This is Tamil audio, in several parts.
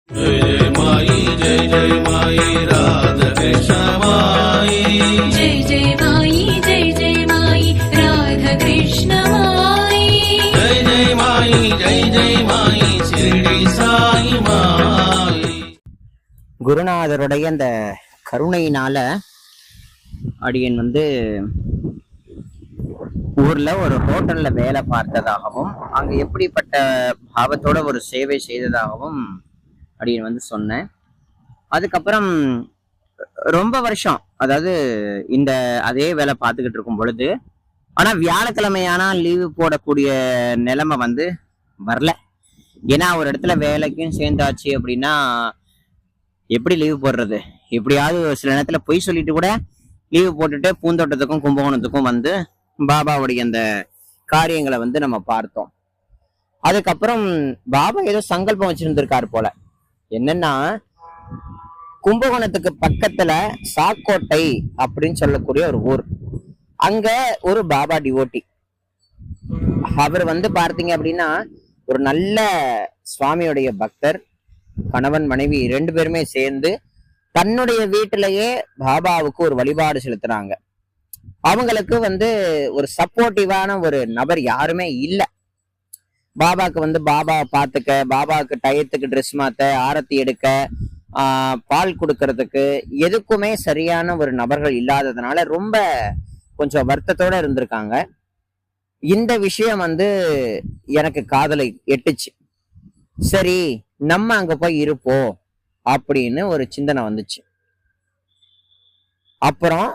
जय जय माई जय जय माई राधा कृष्ण माई जय जय माई जय जय माई राधा कृष्ण माई जय जय माई जय जय माई शिरडी साई माई. குருநாதருடைய அந்த கருணையினால அடியன் ஊர்ல ஒரு ஹோட்டல்ல வேலை பார்த்ததாகவும் அங்க எப்படிப்பட்ட பாவத்தோட ஒரு சேவை செய்ததாகவும் அடியன் சொன்னேன். அதுக்கப்புறம் ரொம்ப வருஷம், அதாவது இந்த அதே வேலை பார்த்துக்கிட்டு இருக்கும் பொழுது, ஆனா வியாழக்கிழமையானா லீவு போடக்கூடிய நிலைமை வரல. ஏன்னா ஒரு இடத்துல வேலைக்கும் சேர்ந்தாச்சு அப்படின்னா எப்படி லீவு போடுறது? எப்படியாவது சில நேரத்துல பொய் சொல்லிட்டு கூட லீவு போட்டுட்டு பூந்தோட்டத்துக்கும் கும்பகோணத்துக்கும் பாபாவுடைய அந்த காரியங்களை நம்ம பார்த்தோம். அதுக்கப்புறம் பாபா ஏதோ சங்கல்பம் வச்சிருந்திருக்காரு போல. என்னன்னா, கும்பகோணத்துக்கு பக்கத்துல சாக்கோட்டை அப்படின்னு சொல்லக்கூடிய ஒரு ஊர், அங்க ஒரு பாபா டிவோட்டி. அவர் பார்த்தீங்க அப்படின்னா ஒரு நல்ல சுவாமியுடைய பக்தர். கணவன் மனைவி 2 பேருமே சேர்ந்து தன்னுடைய வீட்டிலேயே பாபாவுக்கு ஒரு வழிபாடு செலுத்துறாங்க. அவங்களுக்கு ஒரு சப்போர்ட்டிவான ஒரு நபர் யாருமே இல்லை. பாபாக்கு பாபாவை பார்த்துக்க, பாபாவுக்கு டயத்துக்கு ட்ரெஸ் மாத்த, ஆரத்தி எடுக்க, பால் கொடுக்கறதுக்கு எதுக்குமே சரியான ஒரு நபர்கள் இல்லாததுனால ரொம்ப கொஞ்சம் வருத்தத்தோட இருந்திருக்காங்க. இந்த விஷயம் எனக்கு காதலை எட்டுச்சு. சரி, நம்ம அங்க போய் இருப்போம் அப்படின்னு ஒரு சிந்தனை வந்துச்சு. அப்புறம்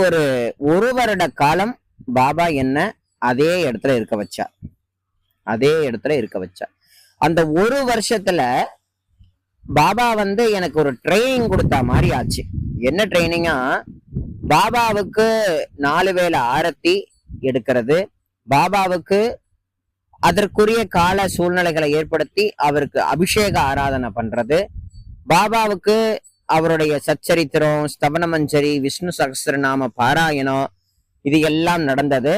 ஒரு வருட காலம் பாபா என்ன அதே இடத்துல இருக்க வச்சார். அந்த ஒரு வருஷத்துல பாபா எனக்கு ஒரு ட்ரைனிங் கொடுத்த மாதிரி ஆச்சு. என்ன ட்ரைனிங்கா? பாபாவுக்கு 4 வேளை ஆரத்தி எடுக்கிறது, பாபாவுக்கு அதற்குரிய கால சூழ்நிலைகளை ஏற்படுத்தி அவருக்கு அபிஷேக ஆராதனை பண்றது, பாபாவுக்கு அவருடைய சச்சரித்திரம், ஸ்தவன மஞ்சரி, விஷ்ணு சகஸ்ரநாம பாராயணம், இது எல்லாம் நடந்தது.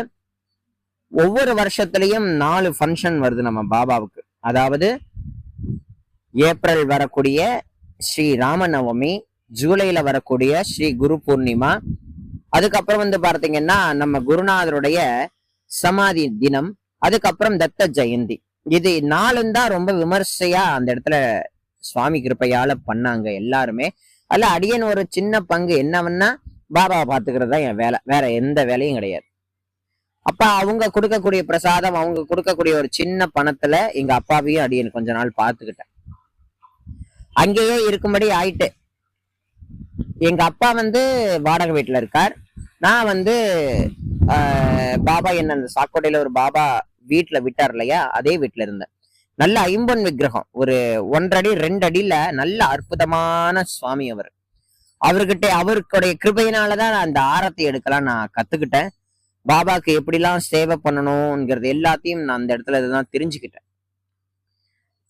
ஒவ்வொரு வருஷத்துலயும் 4 ஃபங்க்ஷன் வருது நம்ம பாபாவுக்கு. அதாவது ஏப்ரல் வரக்கூடிய ஸ்ரீ ராமநவமி, ஜூலைல வரக்கூடிய ஸ்ரீ குரு பூர்ணிமா, அதுக்கப்புறம் பார்த்தீங்கன்னா நம்ம குருநாதருடைய சமாதி தினம், அதுக்கப்புறம் தத்த ஜெயந்தி. இது 4 தான் ரொம்ப விமர்சையா அந்த இடத்துல சுவாமி கிருப்பையால பண்ணாங்க எல்லாருமே. அல்ல அடியன் ஒரு சின்ன பங்கு என்னவன்னா, பாபா பாத்துக்கிறது தான் என் வேலை, வேற எந்த வேலையும் கிடையாது. அப்ப அவங்க கொடுக்கக்கூடிய பிரசாதம், அவங்க கொடுக்கக்கூடிய ஒரு சின்ன பணத்துல எங்க அப்பாவையும் அடியன் கொஞ்ச நாள் பார்த்துக்கிட்டேன். அங்கேயே இருக்கும்படி ஆயிட்டு. எங்க அப்பா வாடகை வீட்டுல இருக்கார். நான் பாபா என்ன அந்த சாக்கோட்டையில ஒரு பாபா வீட்டுல விட்டார் இல்லையா, அதே வீட்டுல இருந்தேன். நல்ல ஐம்பொன் விக்கிரகம், ஒரு 1.5 அடி 2 அடியில நல்ல அற்புதமான சுவாமி அவர். அவருடைய கிருபையினாலதான் அந்த ஆரத்தி எடுக்கலாம் நான் கத்துக்கிட்டேன். பாபாக்கு எப்படிலாம் சேவை பண்ணணும்ங்கிறது எல்லாத்தையும் நான் அந்த இடத்துல இதுதான் தெரிஞ்சுக்கிட்டேன்.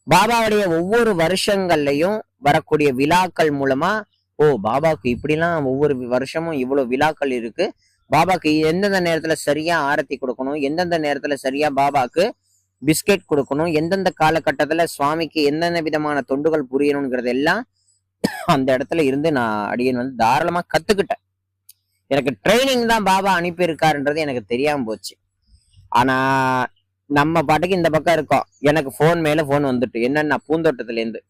பாபாவுடைய ஒவ்வொரு வருஷங்கள்லயும் வரக்கூடிய விழாக்கள் மூலமா, பாபாவுக்கு இப்படிலாம் ஒவ்வொரு வருஷமும் இவ்வளவு விழாக்கள் இருக்கு, பாபாக்கு எந்தெந்த நேரத்துல சரியா ஆரத்தி கொடுக்கணும், எந்தெந்த நேரத்துல சரியா பாபாக்கு பிஸ்கெட் கொடுக்கணும், எந்தெந்த காலகட்டத்துல சுவாமிக்கு எந்தெந்த விதமான தொண்டுகள் புரியணுங்கிறது எல்லாம் அந்த இடத்துல இருந்து நான் அடியன் தாராளமா கத்துக்கிட்டேன். எனக்கு ட்ரைனிங் தான் பாபா அனுப்பியிருக்காருன்றது எனக்கு தெரியாம போச்சு. ஆனா நம்ம பாட்டுக்கு இந்த பக்கம் இருக்கோம். எனக்கு போன் மேல போன் வந்துட்டு, என்னன்னா பூந்தோட்டத்துல இருந்து,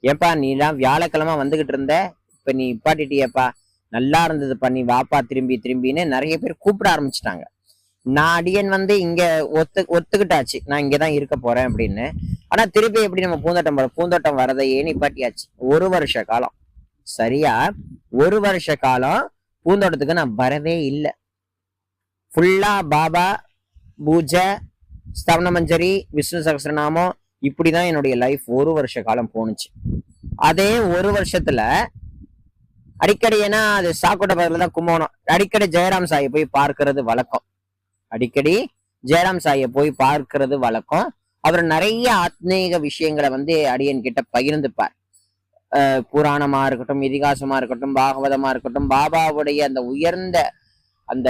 ஏப்பா நீலாம் வியாழக்கிழமை வந்துகிட்டு இருந்த, இப்ப நீ இப்பாட்டிட்டியப்பா, நல்லா இருந்தது பண்ணி வாப்பா திரும்பின்னு நிறைய பேர் கூப்பிட ஆரம்பிச்சுட்டாங்க. நான் அடியன் இங்க ஒத்துக்கிட்டாச்சு, நான் இங்கதான் இருக்க போறேன் அப்படின்னு. ஆனா திருப்பி எப்படி நம்ம பூந்தோட்டம் வரதையே நிப்பாட்டியாச்சு. 1 வருஷ காலம், சரியா 1 வருஷ காலம் பூந்தோட்டத்துக்கு நான் வரவே இல்லை. ஃபுல்லா பாபா பூஜை, ஸ்தவன மஞ்சரி, விஷ்ணு சகஸ்ரநாமம், இப்படிதான் என்னுடைய லைஃப் 1 வருஷ காலம் போணுச்சு. அதே 1 வருஷத்துல அடிக்கடி, ஏன்னா அது சாக்கோட்டை பகுதியில தான் கும்பகோணம், அடிக்கடி ஜெயராம் சாயை போய் பார்க்கறது வழக்கம். அவர் நிறைய ஆத்மீக விஷயங்களை அடியன் கிட்ட பகிர்ந்துப்பார். புராணமா இருக்கட்டும், இதிகாசமா இருக்கட்டும், பாகவதமா இருக்கட்டும், பாபாவுடைய அந்த உயர்ந்த அந்த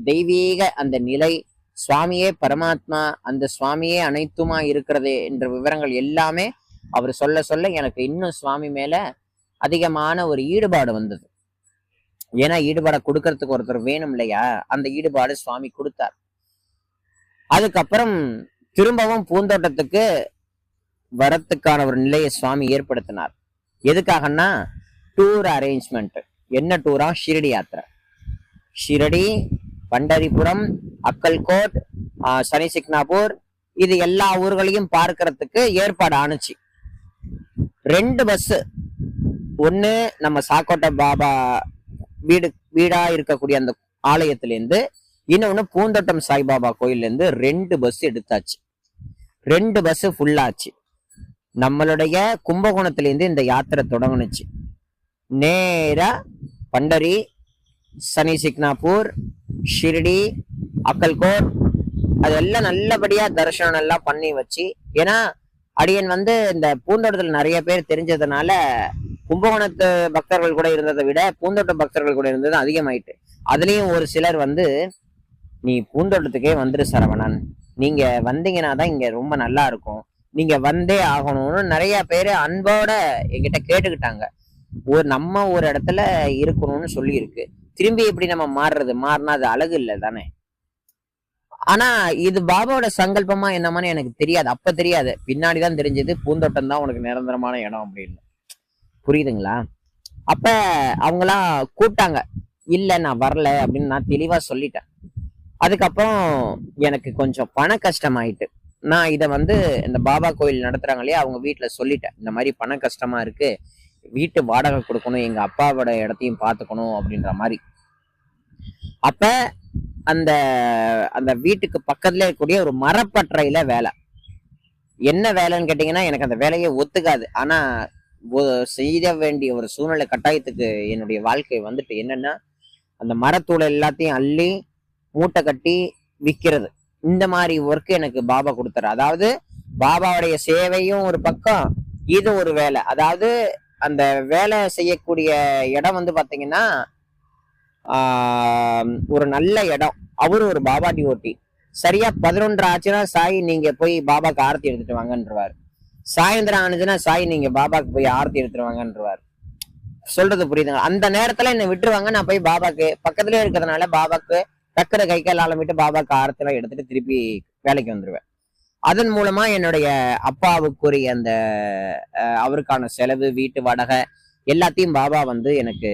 தெய்வீக அந்த நிலை, சுவாமியே பரமாத்மா, அந்த சுவாமியே அனைத்துமா இருக்கிறது என்ற விவரங்கள் எல்லாமே அவர் சொல்ல சொல்ல எனக்கு இன்னும் சுவாமி மேல அதிகமான ஒரு ஈடுபாடு வந்தது. ஏன்னா ஈடுபாடை கொடுக்கறதுக்கு ஒருத்தர் வேணும் இல்லையா, அந்த ஈடுபாடு சுவாமி கொடுத்தார். அதுக்கப்புறம் திரும்பவும் பூந்தோட்டத்துக்கு வரத்துக்கான ஒரு நிலையை சுவாமி ஏற்படுத்தினார். எதுக்காகன்னா டூர் அரேஞ்ச்மெண்ட். என்ன டூரா? ஷிரடி யாத்திரை. ஷிரடி, பண்டரிபுரம், அக்கல்கோட், சனி சிக்னாபூர், இது எல்லா ஊர்களையும் பார்க்கறதுக்கு ஏற்பாடு ஆணுச்சு. 2 பஸ். ஒண்ணு நம்ம சாக்கோட்டை பாபா வீடா இருக்கக்கூடிய அந்த ஆலயத்திலேருந்து, இன்னொன்னு பூந்தோட்டம் சாய்பாபா கோயில்ல இருந்து 2 பஸ் எடுத்தாச்சு. 2 பஸ் ஃபுல்லாச்சு. நம்மளுடைய கும்பகோணத்திலேருந்து இந்த யாத்திரை தொடங்குனுச்சு. நேரா பண்டரி, சனி சிக்னாபூர், ஷிரடி, அக்கல்கோட் அதெல்லாம் நல்லபடியா தரிசனம் எல்லாம் பண்ணி வச்சு, ஏன்னா அடியன் இந்த பூந்தோட்டத்துல நிறைய பேர் தெரிஞ்சதுனால கும்பகோணத்து பக்தர்கள் கூட இருந்ததை விட பூந்தோட்ட பக்தர்கள் கூட இருந்தது அதிகமாயிட்டு. அதுலயும் ஒரு சிலர் நீ பூந்தோட்டத்துக்கே வந்துரு சரவணன், நீங்க வந்தீங்கன்னா தான் இங்க ரொம்ப நல்லா இருக்கும், நீங்க வந்தே ஆகணும்னு நிறைய பேரு அன்போட என்கிட்ட கேட்டுக்கிட்டாங்க. நம்ம ஒரு இடத்துல இருக்கணும்னு சொல்லி இருக்கு. திரும்பி எப்படி நம்ம மாறினா அது அழகு இல்லை தானே. ஆனா இது பாபாவோட சங்கல்பமா என்னமான்னு எனக்கு தெரியாது. அப்ப தெரியாது, பின்னாடிதான் தெரிஞ்சது பூந்தோட்டம் தான் உனக்கு நிரந்தரமான இடம் அப்படின்னு. புரியுதுங்களா? அப்ப அவங்களாம் கூப்பிட்டாங்க. இல்ல நான் வரல அப்படின்னு நான் தெளிவா சொல்லிட்டேன். அதுக்கப்புறம் எனக்கு கொஞ்சம் பண கஷ்டம் ஆயிட்டு. நான் இதை இந்த பாபா கோயில் நடத்துறாங்க இல்லையா, அவங்க வீட்டுல சொல்லிட்டேன், இந்த மாதிரி பண கஷ்டமா இருக்கு, வீட்டு வாடகை கொடுக்கணும், எங்க அப்பாவோட இடத்தையும் பார்த்துக்கணும் அப்படின்ற மாதிரி. அப்ப அந்த அந்த வீட்டுக்கு பக்கத்துல இருக்கக்கூடிய ஒரு மரப்பற்றையில வேலை. என்ன வேலைன்னு கேட்டீங்கன்னா எனக்கு அந்த வேலையை ஒத்துக்காது. ஆனா செய்ய வேண்டிய ஒரு சூழ்நிலை கட்டாயத்துக்கு என்னுடைய வாழ்க்கை என்னன்னா அந்த மரத்தூளை எல்லாத்தையும் அள்ளி மூட்டை கட்டி விற்கிறது. இந்த மாதிரி ஒர்க் எனக்கு பாபா கொடுத்தாரு. அதாவது பாபாவுடைய சேவையும் ஒரு பக்கம், இது ஒரு வேலை. அதாவது அந்த வேலை செய்யக்கூடிய இடம் பாத்தீங்கன்னா ஒரு நல்ல இடம். அவரு ஒரு பாபா டிவோட்டி. சரியா 11 ஆச்சுன்னா சாய் நீங்க போய் பாபாக்கு ஆரத்தி எடுத்துட்டு வாங்கன்றவாரு. சாயந்தரம் ஆனிச்சுன்னா சாய் நீங்க பாபாக்கு போய் ஆரத்தி எடுத்துட்டு வாங்கன்றவாரு. சொல்றது புரியுதுங்க? அந்த நேரத்துல என்ன விட்டுருவாங்க, நான் போய் பாபாக்கு பக்கத்துலயே இருக்கிறதுனால பாபாக்கு டக்குற கை கால் ஆளமிட்டு பாபாக்கு ஆரத்தி எல்லாம் எடுத்துட்டு திருப்பி வேலைக்கு வந்துருவேன். அதன் மூலமா என்னுடைய அப்பாவுக்குரிய அந்த அவருக்கான செலவு, வீட்டு வாடகை எல்லாத்தையும் பாபா எனக்கு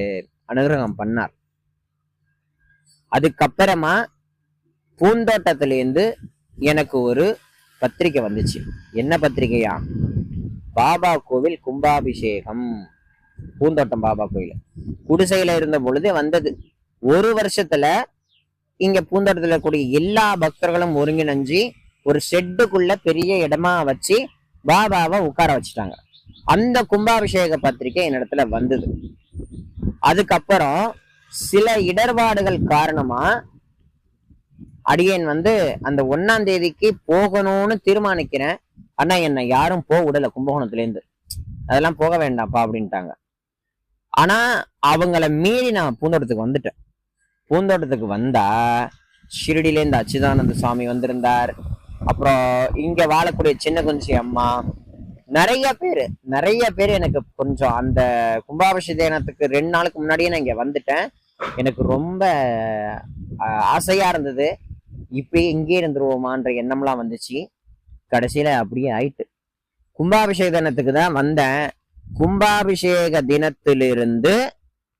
அனுகிரகம் பண்ணார். அதுக்கப்புறமா பூந்தோட்டத்திலேருந்து எனக்கு ஒரு பத்திரிக்கை வந்துச்சு. என்ன பத்திரிக்கையா? பாபா கோவில் கும்பாபிஷேகம். பூந்தோட்டம் பாபா கோயில் குடிசையில இருந்த பொழுது வந்தது. 1 வருஷத்துல இங்க பூந்தோட்டத்துல கூடிய எல்லா பக்தர்களும் ஒருங்கிணைஞ்சு ஒரு ஷெட்டுக்குள்ள பெரிய இடமா வச்சு பாபாவை உட்கார வச்சுட்டாங்க. அந்த கும்பாபிஷேக பத்திரிக்கை என்னிடத்துல வந்தது. அதுக்கப்புறம் சில இடர்பாடுகள் காரணமா அடியேன் அந்த 1ஆம் தேதிக்கு போகணும்னு தீர்மானிக்கிறேன். ஆனா என்னை யாரும் போக விடல கும்பகோணத்துல இருந்து. அதெல்லாம் போக வேண்டாம்ப்பா அப்படின்ட்டாங்க. ஆனா அவங்கள மீறி நான் பூந்தோட்டத்துக்கு வந்துட்டேன். பூந்தோட்டத்துக்கு வந்தா ஷிரடியில இருந்து அச்சுதானந்த சுவாமி வந்திருந்தார். அப்புறம் இங்க வாழக்கூடிய சின்ன குஞ்சி அம்மா, நிறைய பேர் எனக்கு கொஞ்சம் அந்த கும்பாபிஷேகத்துக்கு 2 நாளுக்கு முன்னாடியே நான் இங்க வந்துட்டேன். எனக்கு ரொம்ப ஆசையா இருந்தது, இப்பயே இங்கே இருந்துருவோமான்ற எண்ணம்லாம் வந்துச்சு. கடைசியில அப்படியே ஆயிட்டு. கும்பாபிஷேக தினத்துக்கு தான் வந்தேன். கும்பாபிஷேக தினத்திலிருந்து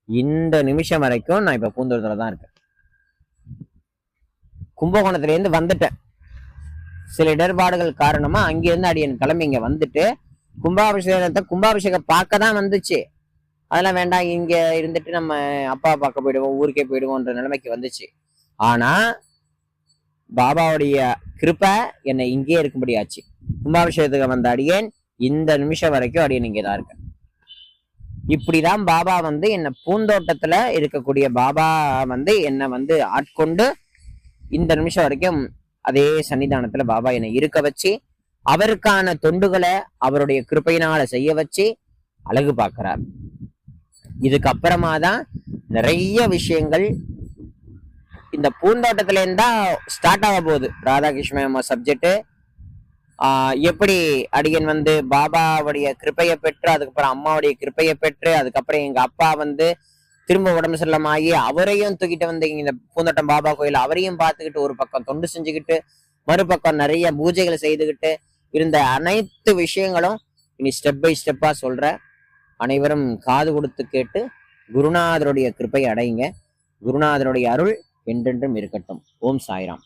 இந்த நிமிஷம் வரைக்கும் நான் இப்ப பூந்தோட்டத்துல தான் இருக்கேன். கும்பகோணத்துல இருந்து வந்துட்டேன். சில இடர்பாடுகள் காரணமா அங்கிருந்து அடியன் கிளம்பி இங்க வந்துட்டு கும்பாபிஷேகம் பார்க்க தான் வந்துச்சு. அதெல்லாம் வேண்டாம், இங்க இருந்துட்டு நம்ம அப்பா பார்க்க போயிடுவோம், ஊருக்கே போயிடுவோம்ன்ற நிலைமைக்கு வந்துச்சு. ஆனா பாபாவுடைய கிருப்பை என்னை இங்கே இருக்கும்படி ஆச்சு. கும்பாபிஷேகத்துக்கு வந்த அடியேன் இந்த நிமிஷம் வரைக்கும் அடியேன் இங்கேதான் இருக்கேன். இப்படிதான் பாபா என்னை பூந்தோட்டத்துல இருக்கக்கூடிய பாபா என்னை ஆட்கொண்டு இந்த நிமிஷம் வரைக்கும் அதே சன்னிதானத்துல பாபா என்னை இருக்க வச்சு அவருக்கான தொண்டுகளை அவருடைய கிருப்பையினால செய்ய வச்சு அழகு பார்க்கிறார். இதுக்கப்புறமா தான் நிறைய விஷயங்கள் இந்த பூந்தோட்டத்துல இருந்தா ஸ்டார்ட் ஆக போகுது. ராதாகிருஷ்ண சப்ஜெக்ட் எப்படி அடியன் வந்து பாபாவுடைய கிருப்பையை பெற்று, அதுக்கப்புறம் அம்மாவுடைய கிருப்பையை பெற்று, அதுக்கப்புறம் எங்க அப்பா வந்து திரும்ப உடம்பு செல்லமாகி அவரையும் தூக்கிட்டு வந்து இந்த பூந்தோட்டம் பாபா கோயில் அவரையும் பார்த்துக்கிட்டு ஒரு பக்கம் தொண்டு செஞ்சுக்கிட்டு மறுபக்கம் நிறைய பூஜைகளை செய்துக்கிட்டு இருந்த அனைத்து விஷயங்களும் இனி ஸ்டெப் பை ஸ்டெப்பா சொல்ற. அனைவரும் காது கொடுத்து கேட்டு குருநாதருடைய கிருப்பை அடையுங்க. குருநாதருடைய அருள் என்றென்றும் இருக்கட்டும். ஓம் சாய்ராம்.